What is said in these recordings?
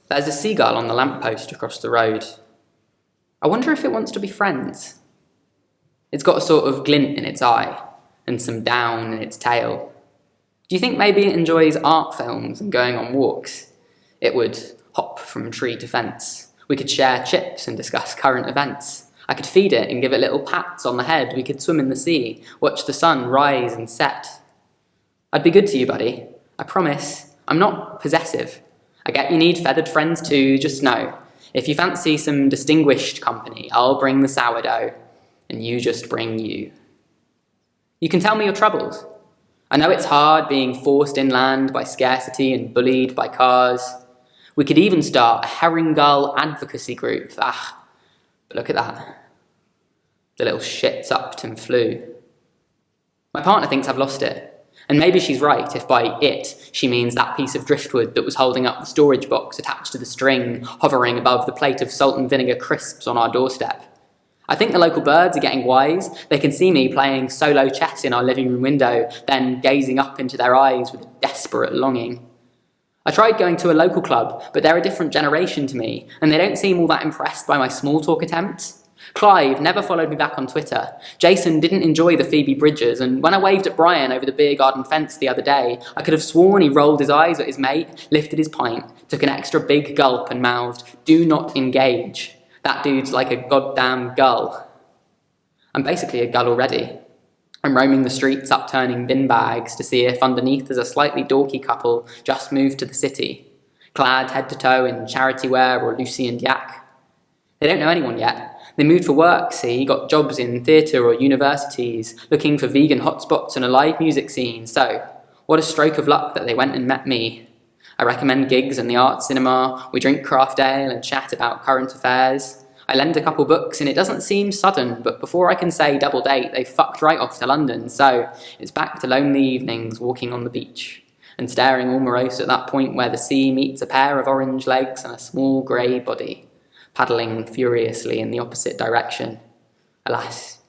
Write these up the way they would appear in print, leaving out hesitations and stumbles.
There's a seagull on the lamppost across the road. I wonder if it wants to be friends. It's got a sort of glint in its eye, and some down in its tail. Do you think maybe it enjoys art films and going on walks? It would hop from tree to fence. We could share chips and discuss current events. I could feed it and give it little pats on the head. We could swim in the sea, watch the sun rise and set. I'd be good to you, buddy. I promise. I'm not possessive. I get you need feathered friends too, just know. If you fancy some distinguished company, I'll bring the sourdough, and you just bring you. You can tell me your troubles. I know it's hard being forced inland by scarcity and bullied by cars. We could even start a herring gull advocacy group. But look at that. The little shit's upped and flew. My partner thinks I've lost it. And maybe she's right if by it she means that piece of driftwood that was holding up the storage box attached to the string, hovering above the plate of salt and vinegar crisps on our doorstep. I think the local birds are getting wise. They can see me playing solo chess in our living room window, then gazing up into their eyes with a desperate longing. I tried going to a local club, but they're a different generation to me, and they don't seem all that impressed by my small talk attempts. Clive never followed me back on Twitter. Jason didn't enjoy the Phoebe Bridgers, and when I waved at Brian over the beer garden fence the other day, I could have sworn he rolled his eyes at his mate, lifted his pint, took an extra big gulp and mouthed, "Do not engage. That dude's like a goddamn gull." I'm basically a gull already. I'm roaming the streets upturning bin bags to see if underneath there's a slightly dorky couple just moved to the city, clad head to toe in charity wear or Lucy and Yak. They don't know anyone yet. They moved for work, see, got jobs in theatre or universities, looking for vegan hotspots and a live music scene, so what a stroke of luck that they went and met me. I recommend gigs in the art cinema, we drink craft ale and chat about current affairs. I lend a couple books and it doesn't seem sudden, but before I can say double date, they fucked right off to London, so it's back to lonely evenings walking on the beach and staring all morose at that point where the sea meets a pair of orange legs and a small grey body, paddling furiously in the opposite direction. Alas,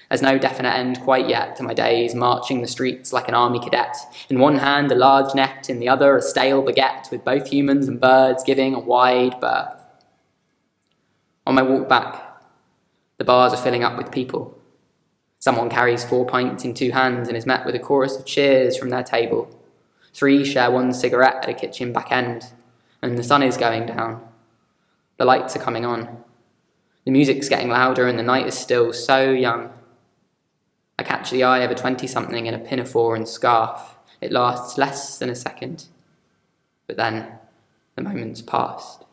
there's no definite end quite yet to my days marching the streets like an army cadet. In one hand a large net, in the other a stale baguette, with both humans and birds giving a wide berth. On my walk back, the bars are filling up with people. Someone carries 4 pints in 2 hands and is met with a chorus of cheers from their table. 3 share one cigarette at a kitchen back end, and the sun is going down. The lights are coming on. The music's getting louder and the night is still so young. I catch the eye of a 20-something in a pinafore and scarf. It lasts less than a second. But then, the moment's passed.